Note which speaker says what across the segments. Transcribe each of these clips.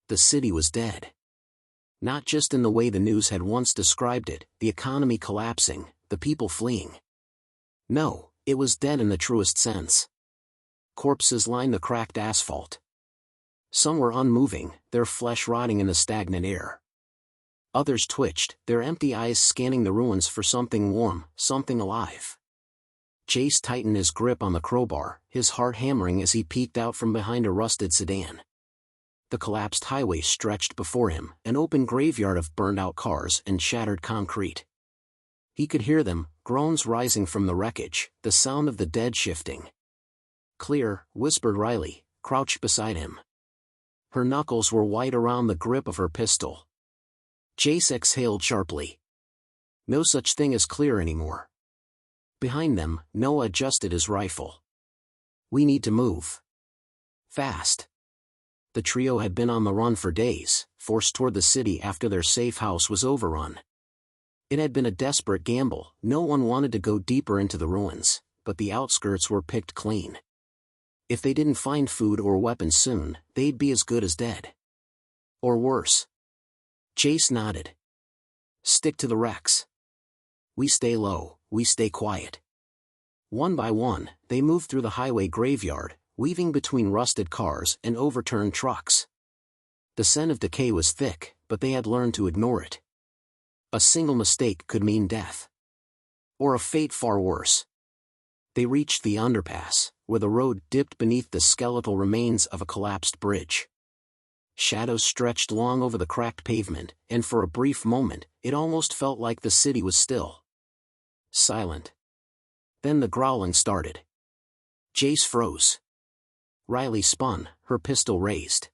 Speaker 1: The city was dead. Not just in the way the news had once described it, the economy collapsing, the people fleeing. No, it was dead in the truest sense. Corpses lined the cracked asphalt. Some were unmoving, their flesh rotting in the stagnant air. Others twitched, their empty eyes scanning the ruins for something warm, something alive. Jace tightened his grip on the crowbar, his heart hammering as he peeked out from behind a rusted sedan. The collapsed highway stretched before him, an open graveyard of burned-out cars and shattered concrete. He could hear them, groans rising from the wreckage, the sound of the dead shifting. "Clear," whispered Riley, crouched beside him. Her knuckles were white around the grip of her pistol. Jace exhaled sharply. No such thing as clear anymore. Behind them, Noah adjusted his rifle. "We need to move. Fast." The trio had been on the run for days, forced toward the city after their safe house was overrun. It had been a desperate gamble, no one wanted to go deeper into the ruins, but the outskirts were picked clean. If they didn't find food or weapons soon, they'd be as good as dead. Or worse. Jace nodded. "Stick to the wrecks. We stay low, we stay quiet." One by one, they moved through the highway graveyard, weaving between rusted cars and overturned trucks. The scent of decay was thick, but they had learned to ignore it. A single mistake could mean death. Or a fate far worse. They reached the underpass, where the road dipped beneath the skeletal remains of a collapsed bridge. Shadows stretched long over the cracked pavement, and for a brief moment, it almost felt like the city was still. Silent. Then the growling started. Jace froze. Riley spun, her pistol raised.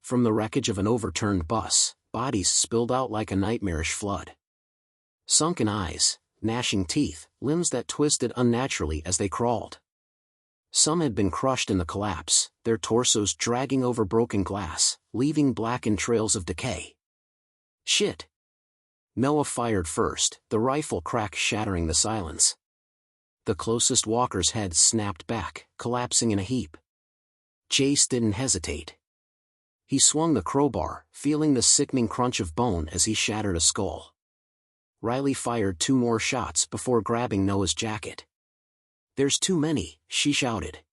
Speaker 1: From the wreckage of an overturned bus, bodies spilled out like a nightmarish flood. Sunken eyes, gnashing teeth, limbs that twisted unnaturally as they crawled. Some had been crushed in the collapse, their torsos dragging over broken glass, leaving blackened trails of decay. "Shit!" Noah fired first, the rifle crack shattering the silence. The closest walker's head snapped back, collapsing in a heap. Jace didn't hesitate. He swung the crowbar, feeling the sickening crunch of bone as he shattered a skull. Riley fired 2 more shots before grabbing Noah's jacket. "There's too many," she shouted.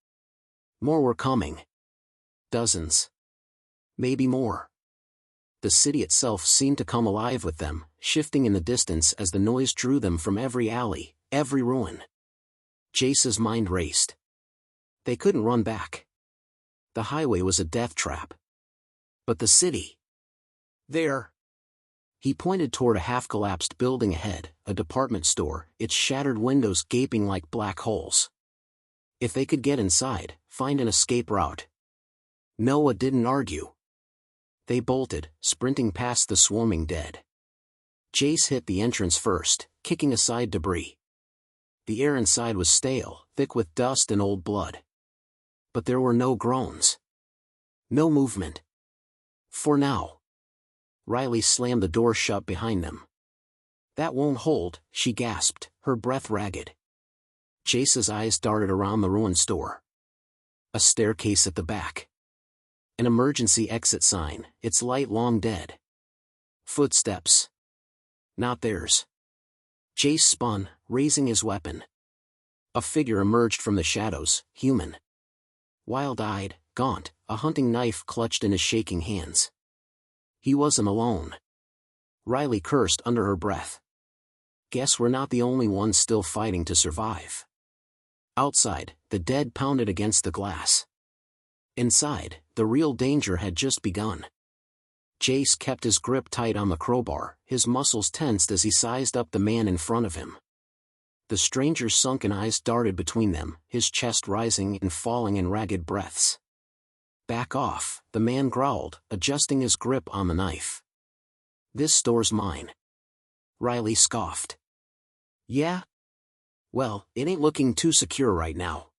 Speaker 1: More were coming. Dozens. Maybe more. The city itself seemed to come alive with them, shifting in the distance as the noise drew them from every alley, every ruin. Jace's mind raced. They couldn't run back. The highway was a death trap. But the city. There. He pointed toward a half-collapsed building ahead, a department store, its shattered windows gaping like black holes. If they could get inside, find an escape route. Noah didn't argue. They bolted, sprinting past the swarming dead. Jace hit the entrance first, kicking aside debris. The air inside was stale, thick with dust and old blood. But there were no groans. No movement. For now. Riley slammed the door shut behind them. "That won't hold," she gasped, her breath ragged. Jace's eyes darted around the ruined store. A staircase at the back. An emergency exit sign, its light long dead. Footsteps. Not theirs. Jace spun, raising his weapon. A figure emerged from the shadows, human. Wild-eyed, gaunt, a hunting knife clutched in his shaking hands. He wasn't alone. Riley cursed under her breath. Guess we're not the only ones still fighting to survive. Outside, the dead pounded against the glass. Inside, the real danger had just begun. Jace kept his grip tight on the crowbar, his muscles tensed as he sized up the man in front of him. The stranger's sunken eyes darted between them, his chest rising and falling in ragged breaths. "Back off," the man growled, adjusting his grip on the knife. "This store's mine." Riley scoffed. "Yeah? Well, it ain't looking too secure right now."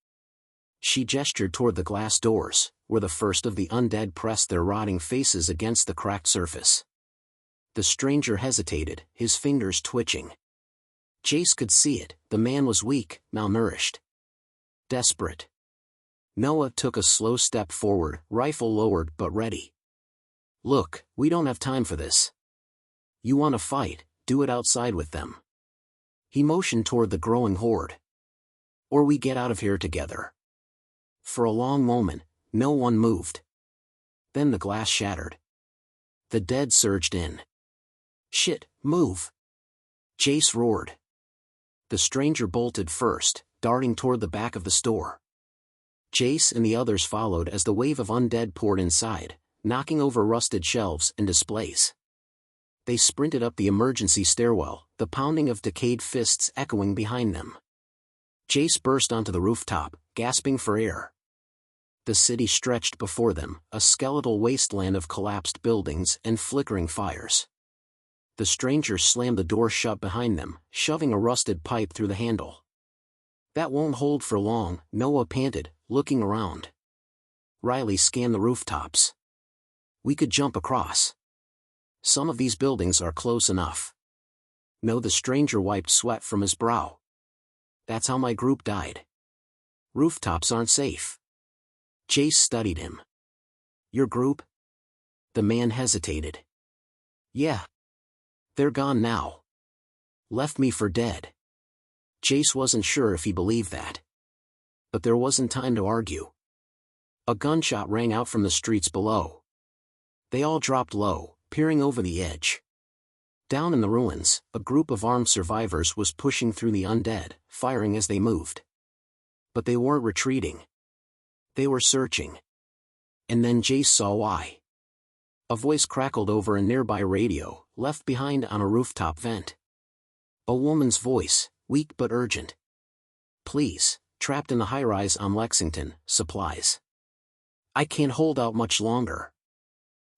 Speaker 1: She gestured toward the glass doors, where the first of the undead pressed their rotting faces against the cracked surface. The stranger hesitated, his fingers twitching. Jace could see it, the man was weak, malnourished. Desperate. Noah took a slow step forward, rifle lowered but ready. Look, we don't have time for this. You want to fight, do it outside with them. He motioned toward the growing horde. Or we get out of here together. For a long moment, no one moved. Then the glass shattered. The dead surged in. Shit, move! Jace roared. The stranger bolted first, darting toward the back of the store. Jace and the others followed as the wave of undead poured inside, knocking over rusted shelves and displays. They sprinted up the emergency stairwell, the pounding of decayed fists echoing behind them. Jace burst onto the rooftop, gasping for air. The city stretched before them, a skeletal wasteland of collapsed buildings and flickering fires. The stranger slammed the door shut behind them, shoving a rusted pipe through the handle. That won't hold for long, Noah panted, looking around. Riley scanned the rooftops. We could jump across. Some of these buildings are close enough. No, the stranger wiped sweat from his brow. That's how my group died. Rooftops aren't safe. Jace studied him. Your group? The man hesitated. Yeah. They're gone now. Left me for dead. Jace wasn't sure if he believed that. But there wasn't time to argue. A gunshot rang out from the streets below. They all dropped low, peering over the edge. Down in the ruins, a group of armed survivors was pushing through the undead, firing as they moved. But they weren't retreating. They were searching. And then Jace saw why. A voice crackled over a nearby radio, left behind on a rooftop vent. A woman's voice, weak but urgent. Please, trapped in the high-rise on Lexington, supplies. I can't hold out much longer.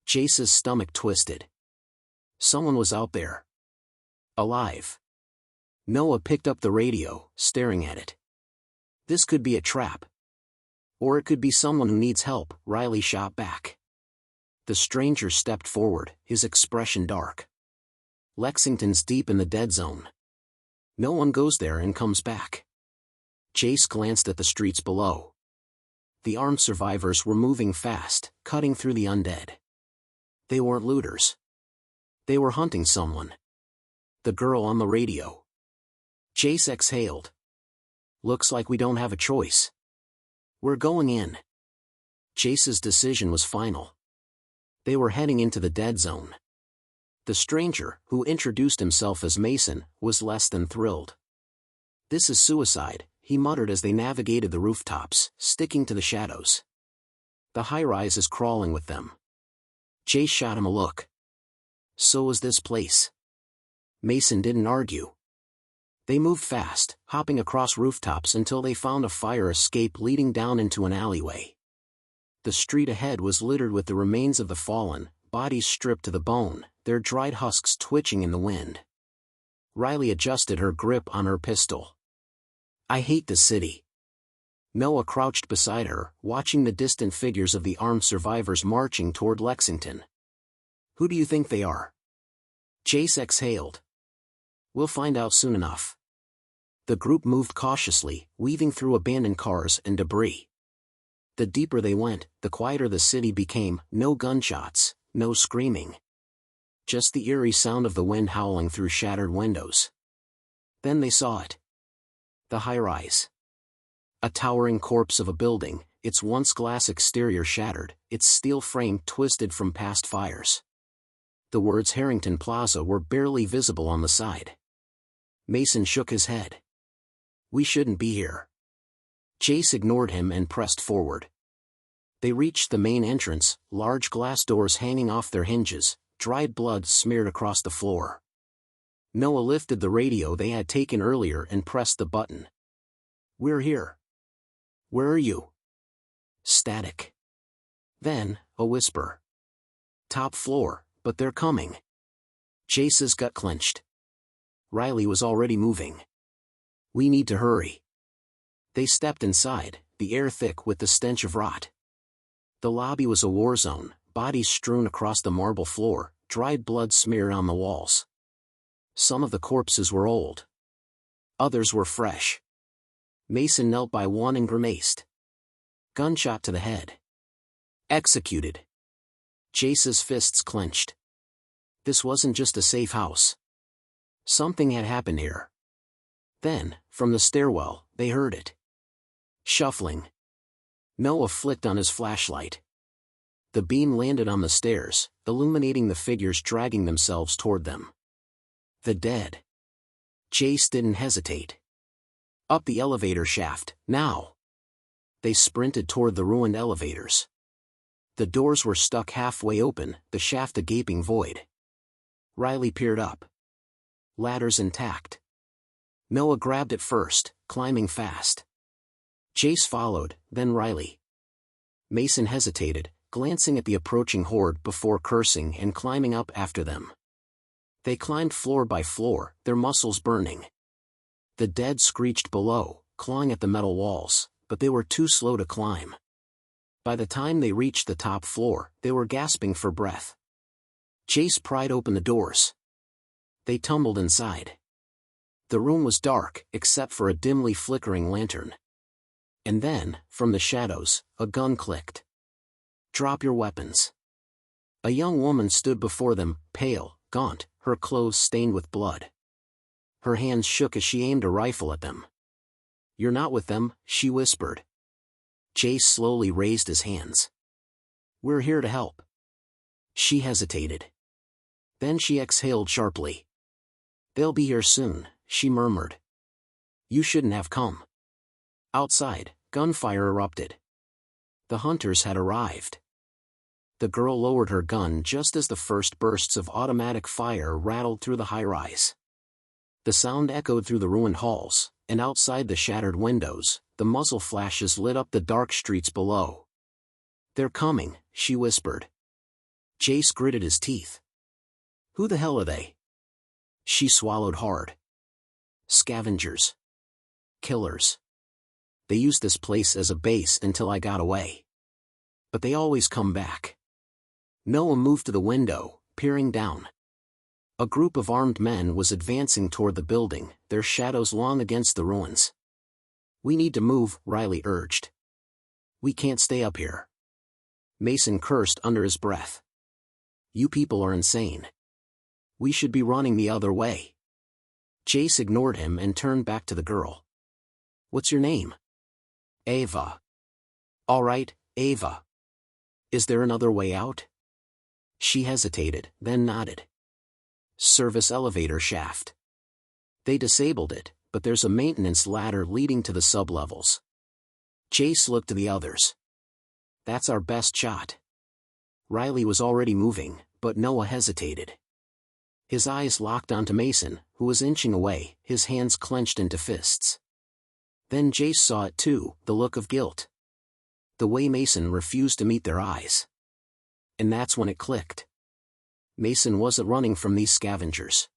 Speaker 1: Jace's stomach twisted. Someone was out there. Alive. Noah picked up the radio, staring at it. This could be a trap. Or it could be someone who needs help, Riley shot back. The stranger stepped forward, his expression dark. Lexington's deep in the dead zone. No one goes there and comes back. Jace glanced at the streets below. The armed survivors were moving fast, cutting through the undead. They weren't looters. They were hunting someone. The girl on the radio. Jace exhaled. Looks like we don't have a choice. We're going in. Jace's decision was final. They were heading into the dead zone. The stranger, who introduced himself as Mason, was less than thrilled. This is suicide, he muttered as they navigated the rooftops, sticking to the shadows. The high-rise is crawling with them. Jace shot him a look. So was this place. Mason didn't argue. They moved fast, hopping across rooftops until they found a fire escape leading down into an alleyway. The street ahead was littered with the remains of the fallen, bodies stripped to the bone, their dried husks twitching in the wind. Riley adjusted her grip on her pistol. I hate the city. Noah crouched beside her, watching the distant figures of the armed survivors marching toward Lexington. Who do you think they are? Jace exhaled. We'll find out soon enough. The group moved cautiously, weaving through abandoned cars and debris. The deeper they went, the quieter the city became, no gunshots, no screaming. Just the eerie sound of the wind howling through shattered windows. Then they saw it. The high-rise. A towering corpse of a building, its once glass exterior shattered, its steel frame twisted from past fires. The words Harrington Plaza were barely visible on the side. Mason shook his head. We shouldn't be here. Jace ignored him and pressed forward. They reached the main entrance, large glass doors hanging off their hinges, dried blood smeared across the floor. Noah lifted the radio they had taken earlier and pressed the button. We're here. Where are you? Static. Then, a whisper. Top floor, but they're coming. Jace's gut clenched. Riley was already moving. We need to hurry. They stepped inside, the air thick with the stench of rot. The lobby was a war zone, bodies strewn across the marble floor, dried blood smeared on the walls. Some of the corpses were old. Others were fresh. Mason knelt by one and grimaced. Gunshot to the head. Executed. Jace's fists clenched. This wasn't just a safe house. Something had happened here. Then, from the stairwell, they heard it. Shuffling. Noah flicked on his flashlight. The beam landed on the stairs, illuminating the figures dragging themselves toward them. The dead. Jace didn't hesitate. Up the elevator shaft, now! They sprinted toward the ruined elevators. The doors were stuck halfway open, the shaft a gaping void. Riley peered up. Ladders intact. Noah grabbed it first, climbing fast. Jace followed, then Riley. Mason hesitated, glancing at the approaching horde before cursing and climbing up after them. They climbed floor by floor, their muscles burning. The dead screeched below, clawing at the metal walls, but they were too slow to climb. By the time they reached the top floor, they were gasping for breath. Jace pried open the doors. They tumbled inside. The room was dark, except for a dimly flickering lantern. And then, from the shadows, a gun clicked. "Drop your weapons." A young woman stood before them, pale, gaunt, her clothes stained with blood. Her hands shook as she aimed a rifle at them. "You're not with them," she whispered. Jace slowly raised his hands. "We're here to help." She hesitated. Then she exhaled sharply. "They'll be here soon," she murmured. "You shouldn't have come." Outside, gunfire erupted. The hunters had arrived. The girl lowered her gun just as the first bursts of automatic fire rattled through the high-rise. The sound echoed through the ruined halls, and outside the shattered windows, the muzzle flashes lit up the dark streets below. "They're coming," she whispered. Jace gritted his teeth. "Who the hell are they?" She swallowed hard. "Scavengers. Killers. They used this place as a base until I got away. But they always come back." Noah moved to the window, peering down. A group of armed men was advancing toward the building, their shadows long against the ruins. "We need to move," Riley urged. "We can't stay up here." Mason cursed under his breath. "You people are insane. We should be running the other way." Jace ignored him and turned back to the girl. "What's your name?" "Ava." "All right, Ava. Is there another way out?" She hesitated, then nodded. "Service elevator shaft. They disabled it, but there's a maintenance ladder leading to the sublevels." Jace looked to the others. "That's our best shot." Riley was already moving, but Noah hesitated. His eyes locked onto Mason, who was inching away, his hands clenched into fists. Then Jace saw it too, the look of guilt. The way Mason refused to meet their eyes. And that's when it clicked. Mason wasn't running from these scavengers.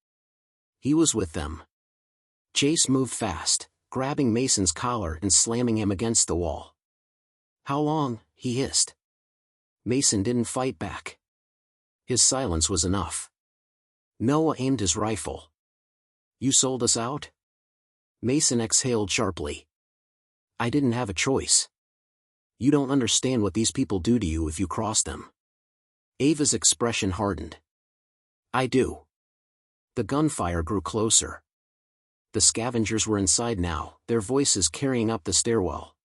Speaker 1: He was with them. Jace moved fast, grabbing Mason's collar and slamming him against the wall. "How long?" he hissed. Mason didn't fight back. His silence was enough. Noah aimed his rifle. "You sold us out?" Mason exhaled sharply. "I didn't have a choice. You don't understand what these people do to you if you cross them." Ava's expression hardened. "I do." The gunfire grew closer. The scavengers were inside now, their voices carrying up the stairwell.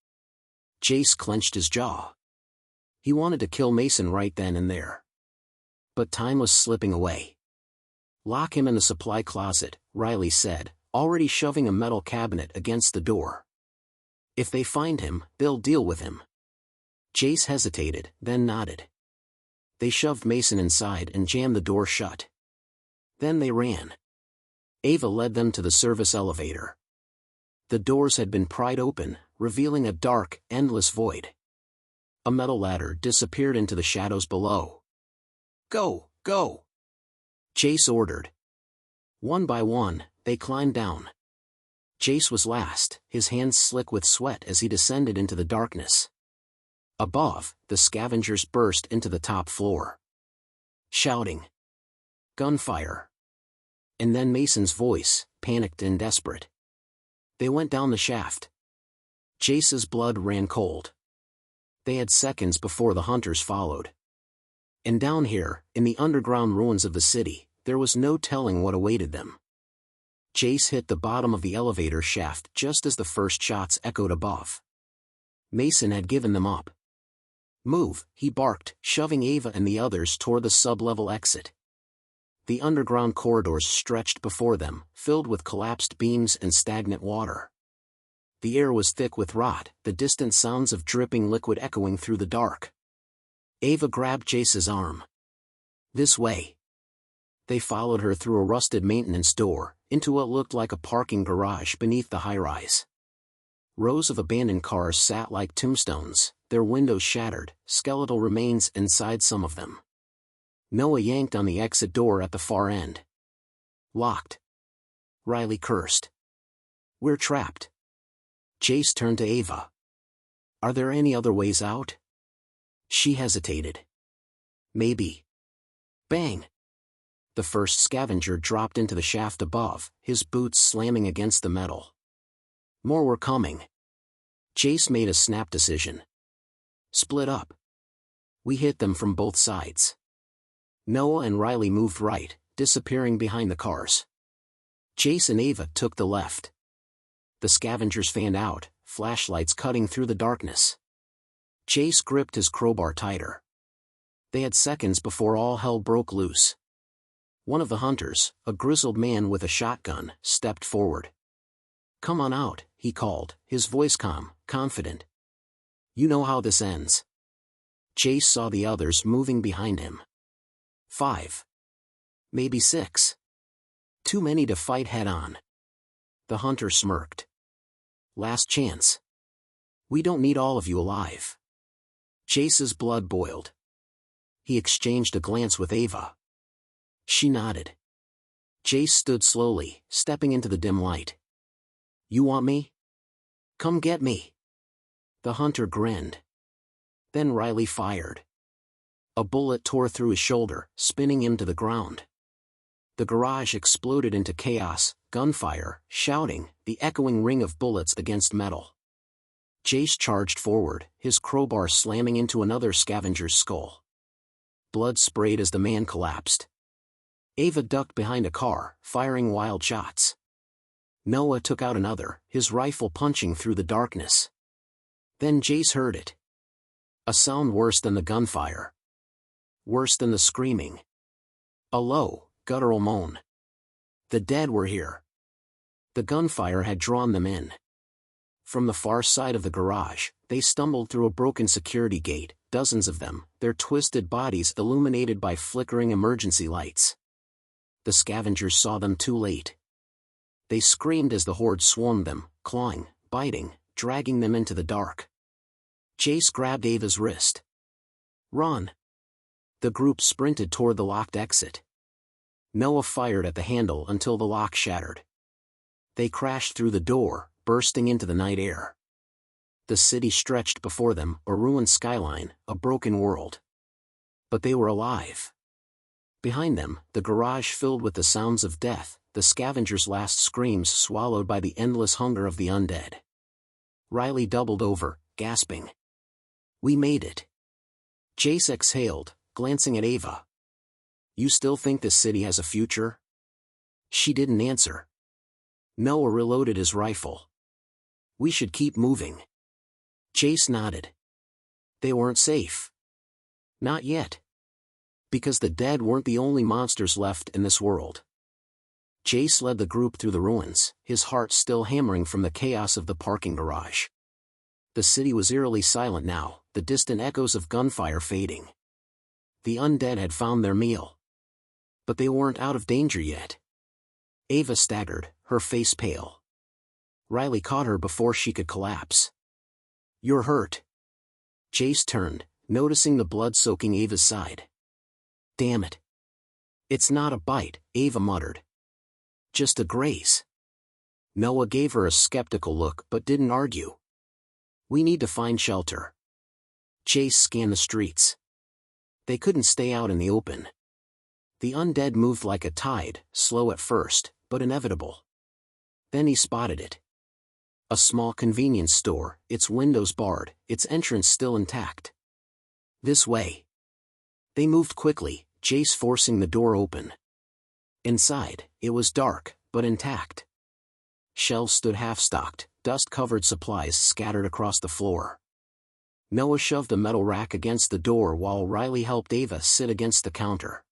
Speaker 1: Jace clenched his jaw. He wanted to kill Mason right then and there. But time was slipping away. "Lock him in the supply closet," Riley said, already shoving a metal cabinet against the door. "If they find him, they'll deal with him." Jace hesitated, then nodded. They shoved Mason inside and jammed the door shut. Then they ran. Ava led them to the service elevator. The doors had been pried open, revealing a dark, endless void. A metal ladder disappeared into the shadows below. "Go, go!" Jace ordered. One by one, they climbed down. Jace was last, his hands slick with sweat as he descended into the darkness. Above, the scavengers burst into the top floor. Shouting. Gunfire. And then Mason's voice, panicked and desperate. They went down the shaft. Jace's blood ran cold. They had seconds before the hunters followed. And down here, in the underground ruins of the city, there was no telling what awaited them. Jace hit the bottom of the elevator shaft just as the first shots echoed above. Mason had given them up. "Move," he barked, shoving Ava and the others toward the sub-level exit. The underground corridors stretched before them, filled with collapsed beams and stagnant water. The air was thick with rot, the distant sounds of dripping liquid echoing through the dark. Ava grabbed Jace's arm. "This way." They followed her through a rusted maintenance door, into what looked like a parking garage beneath the high-rise. Rows of abandoned cars sat like tombstones, their windows shattered, skeletal remains inside some of them. Noah yanked on the exit door at the far end. "Locked." Riley cursed. "We're trapped." Jace turned to Ava. "Are there any other ways out?" She hesitated. "Maybe." Bang! The first scavenger dropped into the shaft above, his boots slamming against the metal. More were coming. Jace made a snap decision. "Split up." We hit them from both sides. Noah and Riley moved right, disappearing behind the cars. Jace and Ava took the left. The scavengers fanned out, flashlights cutting through the darkness. Jace gripped his crowbar tighter. They had seconds before all hell broke loose. One of the hunters, a grizzled man with a shotgun, stepped forward. "Come on out," he called, his voice calm, confident. "You know how this ends." Jace saw the others moving behind him. 5. Maybe 6. Too many to fight head-on. The hunter smirked. "Last chance. We don't need all of you alive." Jace's blood boiled. He exchanged a glance with Ava. She nodded. Jace stood slowly, stepping into the dim light. "You want me? Come get me." The hunter grinned. Then Riley fired. A bullet tore through his shoulder, spinning him to the ground. The garage exploded into chaos, gunfire, shouting, the echoing ring of bullets against metal. Jace charged forward, his crowbar slamming into another scavenger's skull. Blood sprayed as the man collapsed. Ava ducked behind a car, firing wild shots. Noah took out another, his rifle punching through the darkness. Then Jace heard it. A sound worse than the gunfire. Worse than the screaming. A low, guttural moan. The dead were here. The gunfire had drawn them in. From the far side of the garage, they stumbled through a broken security gate, dozens of them, their twisted bodies illuminated by flickering emergency lights. The scavengers saw them too late. They screamed as the horde swarmed them, clawing, biting, dragging them into the dark. Jace grabbed Ava's wrist. "Run!" The group sprinted toward the locked exit. Noah fired at the handle until the lock shattered. They crashed through the door, bursting into the night air. The city stretched before them, a ruined skyline, a broken world. But they were alive. Behind them, the garage filled with the sounds of death, the scavengers' last screams swallowed by the endless hunger of the undead. Riley doubled over, gasping. "We made it." Jace exhaled, glancing at Ava. "You still think this city has a future?" She didn't answer. Noah reloaded his rifle. "We should keep moving." Jace nodded. They weren't safe. Not yet. Because the dead weren't the only monsters left in this world. Jace led the group through the ruins, his heart still hammering from the chaos of the parking garage. The city was eerily silent now, the distant echoes of gunfire fading. The undead had found their meal. But they weren't out of danger yet. Ava staggered, her face pale. Riley caught her before she could collapse. "You're hurt." Jace turned, noticing the blood soaking Ava's side. "Damn it. It's not a bite," Ava muttered. "Just a graze." Noah gave her a skeptical look but didn't argue. "We need to find shelter." Jace scanned the streets. They couldn't stay out in the open. The undead moved like a tide, slow at first, but inevitable. Then he spotted it. A small convenience store, its windows barred, its entrance still intact. "This way." They moved quickly, Jace forcing the door open. Inside, it was dark, but intact. Shelves stood half-stocked, dust-covered supplies scattered across the floor. Noah shoved a metal rack against the door while Riley helped Ava sit against the counter.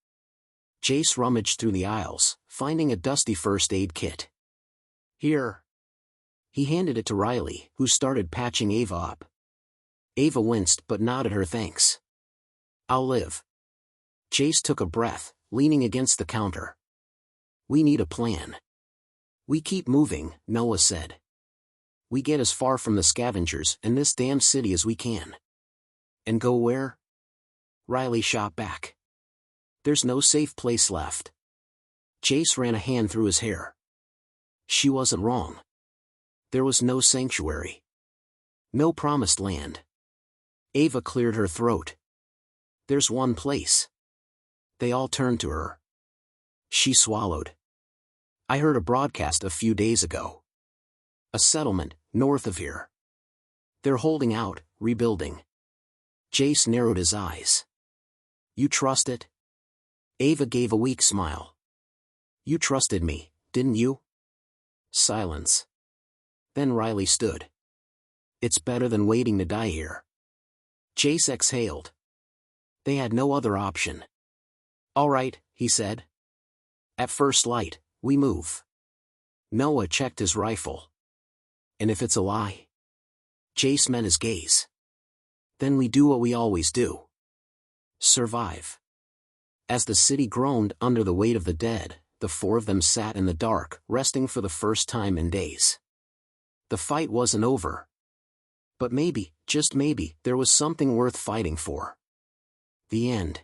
Speaker 1: Jace rummaged through the aisles, finding a dusty first aid kit. "Here." He handed it to Riley, who started patching Ava up. Ava winced but nodded her thanks. "I'll live." Jace took a breath, leaning against the counter. "We need a plan." "We keep moving," Noah said. "We get as far from the scavengers and this damn city as we can." "And go where?" Riley shot back. "There's no safe place left." Jace ran a hand through his hair. She wasn't wrong. There was no sanctuary. No promised land. Ava cleared her throat. "There's one place." They all turned to her. She swallowed. "I heard a broadcast a few days ago. A settlement, north of here. They're holding out, rebuilding." Jace narrowed his eyes. "You trust it?" Ava gave a weak smile. "You trusted me, didn't you?" Silence. Then Riley stood. "It's better than waiting to die here." Jace exhaled. They had no other option. "All right," he said. "At first light, we move." Noah checked his rifle. "And if it's a lie?" Jace met his gaze. "Then we do what we always do. Survive." As the city groaned under the weight of the dead, the four of them sat in the dark, resting for the first time in days. The fight wasn't over. But maybe, just maybe, there was something worth fighting for. The end.